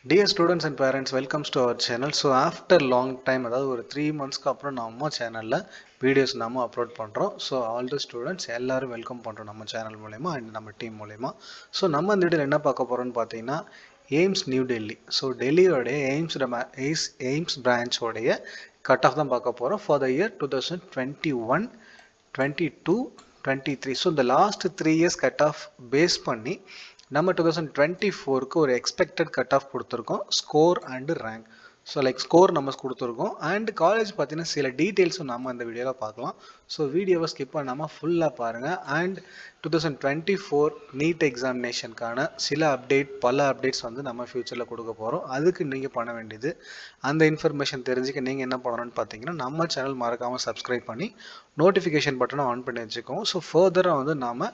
Dear students and parents, welcome to our channel. So after long time, அதாவது ஒரு 3 monthஸ்க்கு அப்புறம் நம்ம சேனல்ல வீடியோஸ் நாம அப்லோட் பண்றோம். ஸோ ஆல் தி ஸ்டூடெண்ட்ஸ் எல்லாரும் வெல்கம் பண்றோம் நம்ம சேனல் மூலமா அண்ட் நம்ம டீம் மூலமா. ஸோ நம்ம இந்த வீடியோவில் என்ன பார்க்க போறோம்னு பார்த்தீங்கன்னா எய்ம்ஸ் நியூ டெல்லி. ஸோ டெல்லியோடைய எய்ம்ஸ் பிரான்ச்சோடைய கட் ஆஃப் தான் பார்க்க போறோம் ஃபார் த இயர் 2021, 22, 23. ஸோ இந்த last 3 years cut off base பண்ணி நம்ம 2024க்கு ஒரு எக்ஸ்பெக்டட் கட் ஆஃப் கொடுத்துருக்கோம் score and rank. So like score நம்ம கொடுத்துருக்கோம் அண்ட் காலேஜ் பார்த்தீங்கன்னா சில டீட்டெயில்ஸும் நம்ம இந்த வீடியோவில் பார்க்கலாம். ஸோ வீடியோவை ஸ்கிப் பண்ணாமல் ஃபுல்லாக பாருங்கள். அண்ட் 2024 நீட் எக்ஸாமினேஷனுக்கான பல அப்டேட்ஸ் வந்து நம்ம ஃபியூச்சரில் கொடுக்க போகிறோம். அதுக்கு நீங்கள் பண்ண வேண்டியது அந்த இன்ஃபர்மேஷன் தெரிஞ்சுக்க நீங்கள் என்ன பண்ணணும்னு பார்த்தீங்கன்னா நம்ம சேனல் மறக்காமல் சப்ஸ்கிரைப் பண்ணி நோட்டிஃபிகேஷன் பட்டனை ஆன் பண்ணி வச்சுக்கோங்க. ஸோ ஃபர்தராக வந்து நாம்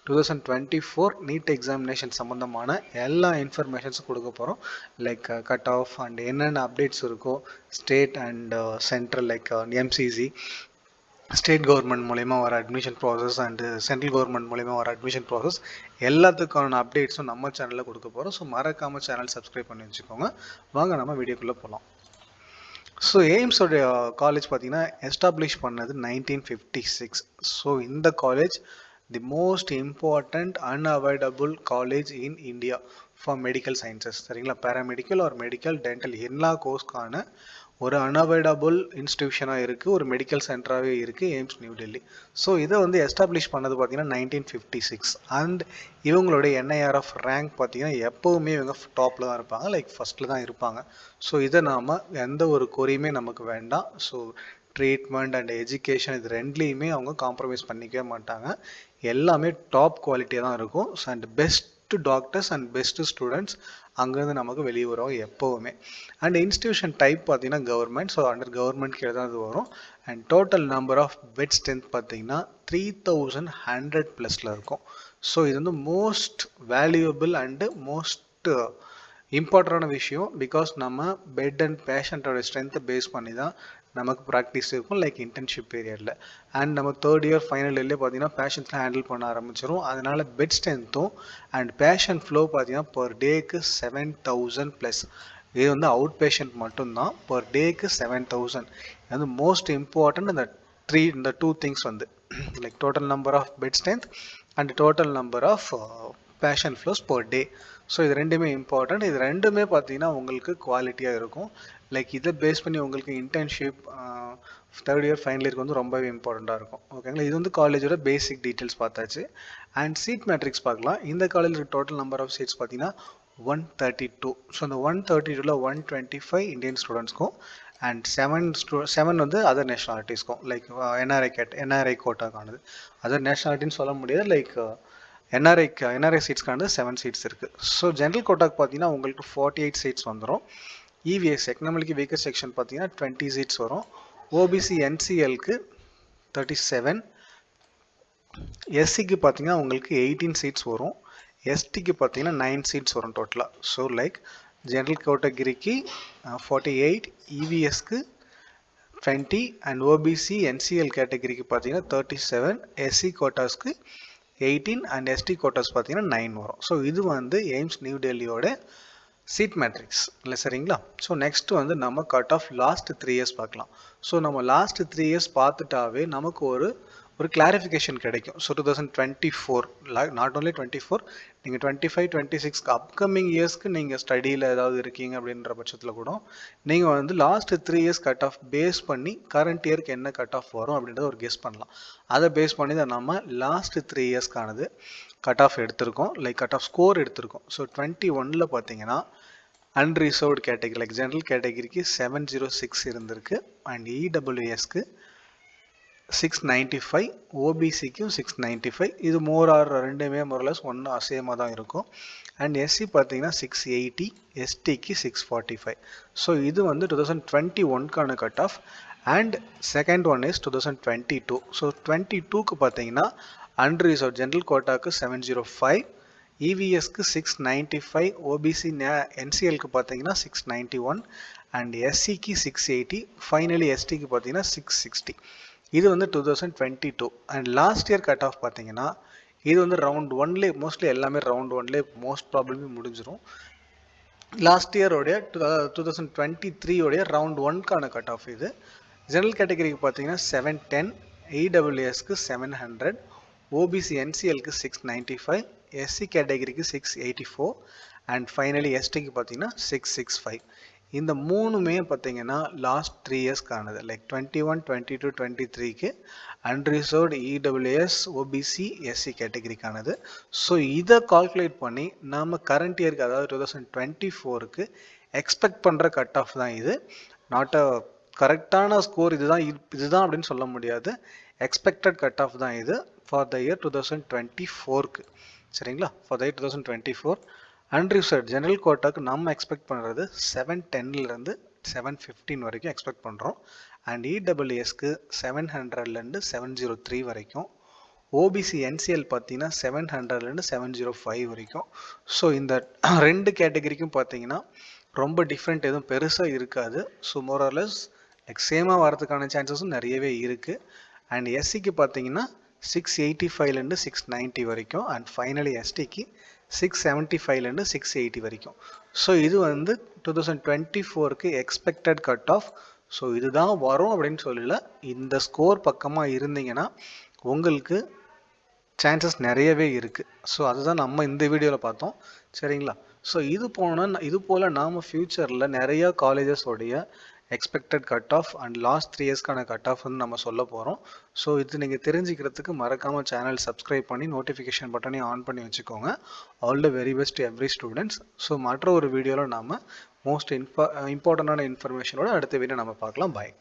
2024 நீட் எக்ஸாமினேஷன் சம்மந்தமான எல்லா இன்ஃபர்மேஷன்ஸும் கொடுக்க போகிறோம். லைக் கட் ஆஃப் அண்ட் என்னென்ன அப்டேட்ஸ் இருக்கோ state and central like MCC state government மூலயமா வர admission process and central government மூலயமா வர அட்மிஷன் ப்ராசஸ் எல்லாத்துக்கான அப்டேட்ஸும் நம்ம சேனலில் கொடுக்க போகிறோம். ஸோ மறக்காமல் சேனல் சப்ஸ்கிரைப் பண்ணி வச்சுக்கோங்க. வாங்க நம்ம வீடியோக்குள்ளே போகலாம். ஸோ எய்ம்ஸோடைய காலேஜ் பார்த்தீங்கன்னா எஸ்டாப்ளிஷ் பண்ணது 1956. ஸோ இந்த college the most important unavoidable college in India for medical sciences. சரிங்களா, பேராமெடிக்கல் ஆர் மெடிக்கல் டென்டல் எல்லா கோர்ஸ்க்கான ஒரு அன்அவாய்டபுள் இன்ஸ்டிடியூஷனாக இருக்குது, ஒரு மெடிக்கல் சென்டராகவே இருக்குது எய்ம்ஸ் நியூ டெல்லி. ஸோ இதை வந்து எஸ்டாப்ளிஷ் பண்ணது பார்த்தீங்கன்னா 1956. அண்ட் இவங்களுடைய என்ஐஆர்எஃப் ரேங்க் பார்த்தீங்கன்னா எப்போவுமே இவங்க டாப்பில் தான் இருப்பாங்க, லைக் ஃபஸ்ட்டில் தான் இருப்பாங்க. ஸோ இதை நாம் எந்த ஒரு குறையுமே நமக்கு வேண்டாம். ஸோ ட்ரீட்மெண்ட் அண்ட் எஜுகேஷன் இது ரெண்டுலேயுமே அவங்க காம்ப்ரமைஸ் பண்ணிக்கவே மாட்டாங்க. எல்லாமே டாப் குவாலிட்டியாக தான் இருக்கும். And best doctors and best students அங்கேருந்து நமக்கு வெளியே வரும் எப்போவுமே. அண்ட் இன்ஸ்டிடியூஷன் டைப் பார்த்தீங்கன்னா கவர்மெண்ட். ஸோ அண்டர் கவர்மெண்ட் கீழே தான் இது வரும். And total number of bed strength பார்த்தீங்கன்னா 3100+ இருக்கும். ஸோ இது வந்து மோஸ்ட் வேல்யூபிள் அண்டு மோஸ்ட் இம்பார்ட்டண்டான விஷயம். பிகாஸ் நம்ம பெட் அண்ட் பேஷண்ட்டோட ஸ்ட்ரென்த்தை பேஸ் பண்ணி தான் நமக்கு ப்ராக்டிஸ் இருக்கும், லைக் இன்டர்ன்ஷிப் பீரியடில். அண்ட் நம்ம தேர்ட் இயர் ஃபைனல் இயர்லேயே பார்த்தீங்கன்னா பேஷண்ட்ஸ்லாம் ஹேண்டில் பண்ண ஆரம்பிச்சிடும். அதனால் பெட் ஸ்ட்ரென்த்தும் அண்ட் பேஷண்ட் ஃப்ளோ பார்த்தீங்கன்னா பர் டேக்கு 7000+. இது வந்து அவுட் பேஷண்ட் மட்டும்தான், பர் டேக்கு 7000. இது வந்து மோஸ்ட் இம்பார்ட்டன்ட் இந்த டூ திங்ஸ் வந்து like total number of bed strength and total number of patient flows per day. So இது ரெண்டுமே இம்பார்ட்டன்ட். இது ரெண்டுமே பார்த்தீங்கன்னா உங்களுக்கு குவாலிட்டியாக இருக்கும். லைக் இதை பேஸ் பண்ணி உங்களுக்கு இன்டர்ன்ஷிப் தேர்ட் இயர் ஃபைனல் இயருக்கு வந்து ரொம்பவே இம்பார்ட்டண்ட்டாக இருக்கும். ஓகேங்களா, இது வந்து காலேஜோட பேசிக் டீட்டெயில்ஸ் பார்த்தாச்சு. அண்ட் சீட் மேட்ரிக்ஸ் பார்க்கலாம். இந்த காலேஜில் டோட்டல் நம்பர் ஆஃப் சீட்ஸ் பார்த்தீங்கன்னா 132. ஸோ அந்த 132ல் 125 இந்தியன் ஸ்டூடெண்ட்ஸ்க்கும் அண்ட் 7 வந்து அதர் நேஷ்னாலிட்டிஸ்க்கும், லைக் என்ஆர்ஐ கோட்டாக்கானது. அதர் நேஷ்னாலிட்டின்னு சொல்ல முடியாது, லைக் என்ஆர்ஐ சீட்ஸ்க்கானது 7 சீட்ஸ் இருக்குது. ஸோ ஜென்ரல் கோட்டாக்கு பார்த்தீங்கன்னா உங்களுக்கு 48 சீட்ஸ் வந்துடும். இவிஎஸ் எக்கனாமிக்கலி வீக்கர் செக்ஷன் பார்த்தீங்கன்னா 20 சீட்ஸ் வரும். ஓபிசி என்சிஎல்க்கு 37, எஸ்சிக்கு பார்த்தீங்கன்னா உங்களுக்கு 18 சீட்ஸ் வரும், எஸ்டிக்கு பார்த்தீங்கன்னா 9 சீட்ஸ் வரும் டோட்டலாக. ஸோ லைக் ஜென்ரல் கேட்டகிரிக்கு 48, இவிஎஸ்க்கு 20 அண்ட் ஓபிசி என்சிஎல் கேட்டகிரிக்கு பார்த்தீங்கன்னா 37, எஸ்சி கோட்டாஸ்க்கு 18 அண்ட் எஸ்டி கோட்டாஸ் பார்த்தீங்கன்னா 9 வரும். ஸோ இது வந்து எய்ம்ஸ் நியூ டெல்லியோட சீட் மேட்ரிக்ஸ் இல்லை, சரிங்களா. ஸோ நெக்ஸ்ட் வந்து நம்ம கட் ஆஃப் லாஸ்ட் 3 இயர்ஸ் பார்க்கலாம். ஸோ நம்ம லாஸ்ட் 3 இயர்ஸ் பார்த்துட்டாவே நமக்கு ஒரு கிளாரிஃபிகேஷன் கிடைக்கும். ஸோ 2024 நாட் ஓன்லி 24, நீங்கள் 25, 26 அப்கமிங் இயர்ஸ்க்கு நீங்கள் ஸ்டடியில் ஏதாவது இருக்கீங்க அப்படின்ற பட்சத்தில் கூட நீங்கள் வந்து last 3 years cut off base பண்ணி கரண்ட் இயருக்கு என்ன கட் ஆஃப் வரும் அப்படின்றத ஒரு கெஸ் பண்ணலாம். அதை பேஸ் பண்ணி தான் நம்ம லாஸ்ட் 3 இயர்ஸ்க்கானது கட் ஆஃப் எடுத்திருக்கோம், லைக் கட் ஆஃப் ஸ்கோர் எடுத்திருக்கோம். ஸோ 21ல் பார்த்தீங்கன்னா அன்ரிசர்வ்டு கேட்டகரி லைக் ஜென்ரல் கேட்டகரிக்கு 706 இருந்திருக்கு அண்ட் இடபிள்யூஎஸ்க்கு 695, ஓபிசிக்கும் 695. இது மோர் ஆர் ரெண்டுமே மோர்லெஸ் ஒன்று சேமாக தான் இருக்கும். அண்ட் எஸ்சி பார்த்தீங்கன்னா 680, எஸ்டிக்கு 645. ஸோ இது வந்து 2021க்கான cut off. And second one is 2022. So 22க்கு பார்த்தீங்கன்னா அன்ரிசர்வ் ஜென்ரல் கோட்டாக்கு 705, இவிஎஸ்க்கு 695, ஓபிசி என்சிஎல்க்கு பார்த்தீங்கன்னா 691 அண்ட் எஸ்சிக்கு 680, ஃபைனலி எஸ்டிக்கு பார்த்தீங்கன்னா 660. இது வந்து 2022. And last year cut off பார்த்தீங்கன்னா இது வந்து ரவுண்ட் 1லே மோஸ்ட்லி எல்லாமே ரவுண்ட் 1லே மோஸ்ட் ப்ராப்ளமே முடிஞ்சிடும். லாஸ்ட் இயர் உடைய 2023 உடைய ரவுண்ட் 1க்கான கட் ஆஃப் இது. ஜெனரல் கேட்டகரிக்கு பார்த்தீங்கன்னா 710, இடபிள்யூஎஸ்க்கு 700, ஓபிசி என்சிஎல்க்கு 695, எஸ்சி கேட்டகரிக்கு 684 அண்ட் ஃபைனலி எஸ்டிக்கு பார்த்தீங்கன்னா 665. இந்த மூணுமே பார்த்தீங்கன்னா லாஸ்ட் 3 இயர்ஸ்க்கானது. லைக் 21, 22, 23க்கு அன்ரிசர்வ்டு இடபிள்யூஎஸ், ஓபிசி, எஸ்சி கேட்டகரிக்கானது. ஸோ இதை கால்குலேட் பண்ணி நாம் கரண்ட் இயருக்கு அதாவது 2024க்கு எக்ஸ்பெக்ட் பண்ணுற கட் ஆஃப் தான் இது. நாட் அ கரெக்டான ஸ்கோர் இதுதான் அப்படின்னு சொல்ல முடியாது. எக்ஸ்பெக்டட் கட் ஆஃப் தான் இது ஃபார் த இயர் 2024க்கு. சரிங்களா? For the year 2024 unreserved general கோட்டாக்கு நம்ம எக்ஸ்பெக்ட் பண்ணுறது 710லேருந்து 715 வரைக்கும் எக்ஸ்பெக்ட் பண்ணுறோம். அண்ட் இடபிள்யூஎஸ்க்கு 700லேருந்து 703 வரைக்கும், ஓபிசி என்சிஎல் பார்த்தீங்கன்னா 700லேருந்து 705 வரைக்கும். ஸோ இந்த ரெண்டு கேட்டகரிக்கும் பார்த்தீங்கன்னா ரொம்ப டிஃப்ரெண்ட் எதுவும் பெருசாக இருக்காது. ஸோ மோரலஸ் லைக் சேமாக வரதுக்கான சான்சஸும் நிறையவே இருக்குது. அண்ட் எஸ்சிக்கு பார்த்தீங்கன்னா 685லேருந்து 690 வரைக்கும் அண்ட் ஃபைனலி எஸ்டிக்கு 675லேருந்து 680 வரைக்கும். ஸோ இது 2024க்கு எக்ஸ்பெக்டட் கட் ஆஃப். ஸோ இதுதான் வரும் அப்படின்னு சொல்லல. இந்த ஸ்கோர் பக்கமாக இருந்தீங்கன்னா உங்களுக்கு சான்சஸ் நிறையவே இருக்குது. ஸோ அதுதான் நம்ம இந்த வீடியோவில் பார்த்தோம். சரிங்களா? ஸோ இது போல் நாம் ஃப்யூச்சரில் நிறையா காலேஜஸோடைய expected cut off and last 3 இயர்ஸ்க்கான கட் ஆஃப் நம்ம சொல்ல போகிறோம். ஸோ இது நீங்கள் தெரிஞ்சுக்கிறதுக்கு மறக்காமல் சேனல் சப்ஸ்கிரைப் பண்ணி நோட்டிஃபிகேஷன் பட்டனையும் ஆன் பண்ணி வச்சுக்கோங்க. All the very best to every students. So மற்ற ஒரு வீடியோவில் நாம் மோஸ்ட் இம்பார்ட்டண்டான இன்ஃபர்மேஷனோட அடுத்த வீடியோ நம்ம பார்க்கலாம். பாய்.